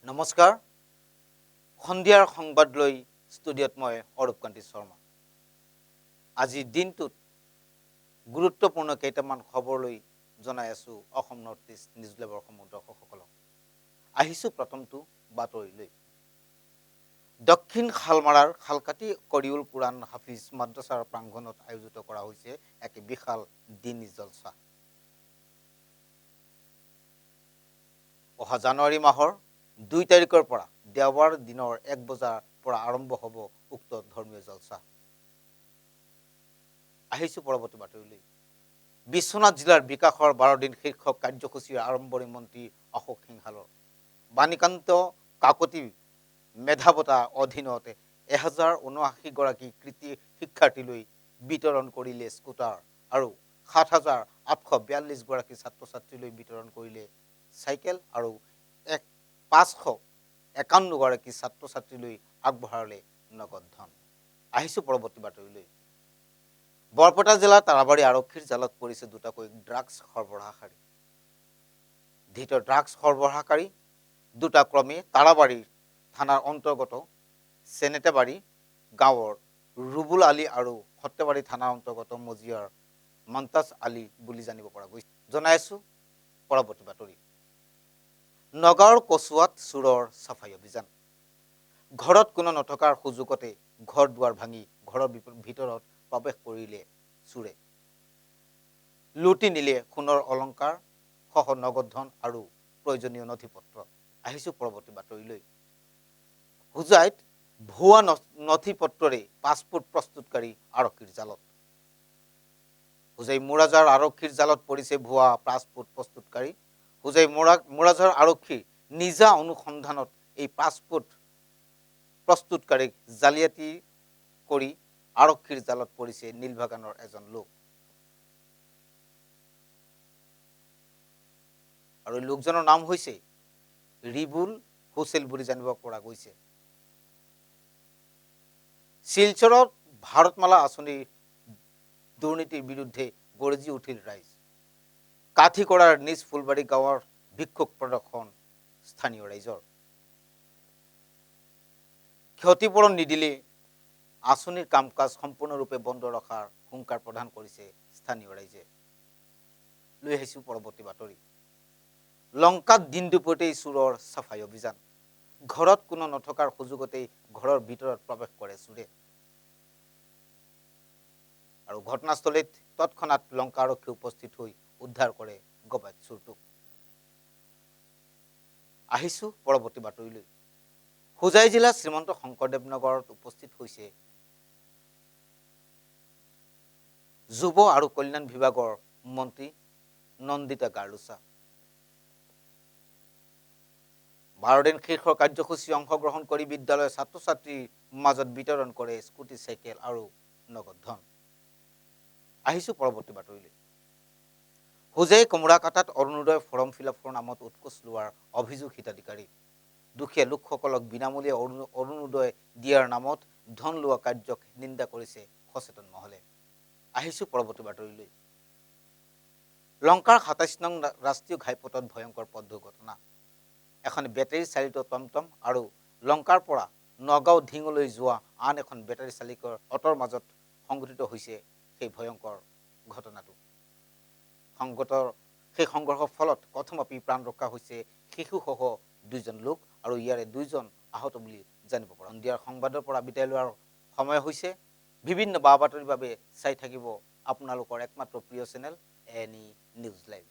নমস্কাৰ সন্ধিয়াৰ সংবাদ লৈ ষ্টুডিঅ'ত মই অৰূপকান্তি শৰ্মা আজিৰ দিনটোত গুৰুত্বপূৰ্ণ কেইটামান খবৰ লৈ জনাই আছো Assam north east news labour দৰ্শকসকলক আহিছো প্ৰথমটো বাতৰি লৈ দক্ষিণ শালমাৰাৰ খালকাটি কৰিউল কুৰাণ হাফিজ মাদ্ৰাছাৰ প্ৰাংগণত আয়োজিত কৰা হৈছে এক বিশাল দিনী জলসা অহা জানুৱাৰী মাহৰ 2 তাৰিখৰ পৰা দেওবাৰ দিনৰ 1 বজাৰ পৰা আৰম্ভ হ'ব উক্ত ধৰ্মীয় জলসা আহিছো পৰৱৰ্তী বাতৰিলৈ বিশ্বনাথ জিলাৰ বিকাশৰ 12 দিন শীৰ্ষক কাৰ্যসূচীৰ আৰম্ভণি মন্ত্ৰী অশোক সিংহালৰ বাণীকান্ত কাকতি মেধাৱতা অধীনত 1079 গৰাকী কৃতি শিক্ষাৰ্থীলৈ বিতৰণ কৰিলে স্কুটাৰ আৰু 7842 গৰাকী ছাত্ৰ ছাত্ৰীলৈ বিতৰণ কৰিলে চাইকেল আৰু 551 গৰাকী ছাত্ৰ ছাত্ৰীলৈ আগবঢ়ালে নগদ ধন আহিছো পৰৱৰ্তী বাতৰিলৈ বৰপেটা জিলা তাৰাবাৰী আৰক্ষীৰ জালত পৰিছে দুটাকৈ ড্ৰাগছ সৰবৰাহকাৰী ধৃত ড্ৰাগছ সৰবৰাহকাৰী দুটা ক্ৰমে তাৰাবাৰী থানাৰ অন্তৰ্গত চেনেটাবাৰী গাঁৱৰ ৰুবুল আলী আৰু সত্যবাৰী থানাৰ অন্তৰ্গত মজিয়াৰ মন্তাজ আলী বুলি জানিব পৰা গৈছে জনাইছো পৰৱৰ্তী বাতৰি নগাঁৱৰ কচুৱাত চুৰৰ চাফাই অভিযান ঘৰত কোনো নথকাৰ সুযোগতে ঘৰ দুৱাৰ ভাঙি ঘৰৰ ভিতৰত প্ৰৱেশ কৰিলে চুৰে লুটি নিলে সোণৰ অলংকাৰ সহ নগদ ধন আৰু প্ৰয়োজনীয় নথিপত্ৰ আহিছো পৰৱৰ্তী বাতৰিলৈ হুজাইত ভুৱা নথিপত্ৰৰে পাছপোৰ্ট প্ৰস্তুতকাৰী আৰক্ষীৰ জালত হুজাই মোৰাজাৰ আৰক্ষীৰ জালত পৰিছে ভুৱা পাছপোৰ্ট প্ৰস্তুতকাৰী হুজাই মোৰাজাৰ আৰক্ষীৰ নিজা অনুসন্ধানত এই পাছপোৰ্ট প্ৰস্তুতকাৰীক জালিয়াতি কৰি আৰক্ষীৰ জালত পৰিছে নীলবাগানৰ এজন লোক আৰু লোকজনৰ নাম হৈছে ৰিবুল হুছেইন বুলি জানিব পৰা গৈছে শিলচৰত ভাৰতমালা আঁচনিৰ দুৰ্নীতিৰ বিৰুদ্ধে গৰজি উঠিল ৰাইজ কাঠিকৰাৰ নিজ ফুলবাৰী গাঁৱৰ বিক্ষোভ প্ৰদৰ্শন স্থানীয় ৰাইজৰ ক্ষতিপূৰণ নিদিলে আঁচনিৰ কাম কাজ সম্পূৰ্ণৰূপে বন্ধ ৰখাৰ হুংকাৰ প্ৰদান কৰিছে স্থানীয় ৰাইজে লৈ আহিছো পৰৱৰ্তী বাতৰি লংকাত দিন দুপৰতেই চুৰৰ চাফাই অভিযান ঘৰত কোনো নথকাৰ সুযোগতেই ঘৰৰ ভিতৰত প্ৰৱেশ কৰে চুৰে আৰু ঘটনাস্থলীত তৎক্ষণাত লংকা আৰক্ষী উপস্থিত হৈ উদ্ধাৰ কৰে গবাইত চুৰটোক আহিছো পৰৱৰ্তী বাতৰিলৈ হুজাই জিলা শ্ৰীমন্ত শংকৰদেৱ নগৰত উপস্থিত হৈছে যুৱ আৰু কল্যাণ বিভাগৰ মন্ত্ৰী নন্দিতা গাৰ্লুচা 12 দিন শীৰ্ষৰ কাৰ্যসূচী অংশগ্ৰহণ কৰি বিদ্যালয়ৰ ছাত্ৰ ছাত্ৰীৰ মাজত বিতৰণ কৰে স্কুটি চাইকেল আৰু নগদ ধন আহিছো পৰৱৰ্তী বাতৰিলৈ হুজাই কমৰাকাটাত অৰুণোদয় ফৰ্ম ফিলাপৰ নামত উৎকোচ লোৱাৰ অভিযোগ হিতাধিকাৰী দুখীয়া লোকসকলক বিনামূলীয়া অৰুণোদয় দিয়াৰ নামত ধন লোৱা কাৰ্যক নিন্দা কৰিছে সচেতন মহলে আহিছো পৰৱৰ্তী বাতৰিলৈ লংকাৰ 27 নং ৰাষ্ট্ৰীয় ঘাইপথত ভয়ংকৰ পথ দুৰ্ঘটনা এখন বেটাৰী চালিত টমটম আৰু লংকাৰ পৰা নগাঁও ধিঙলৈ যোৱা আন এখন বেটাৰী চালিত অটোৰ মাজত সংঘটিত হৈছে সেই ভয়ংকৰ ঘটনাটো সংঘৰ্ষৰ ফলত প্ৰথমে প্ৰাণ ৰক্ষা হৈছে শিশুসহ 2জন লোক আৰু ইয়াৰে 2জন আহত বুলি জানিব পৰা সন্ধিয়াৰ সংবাদৰ পৰা বিদায় লোৱাৰ সময় হৈছে বিভিন্ন বা বাতৰিৰ বাবে চাই থাকিব আপোনালোকৰ একমাত্ৰ প্ৰিয় চেনেল এনি নিউজ লাইভ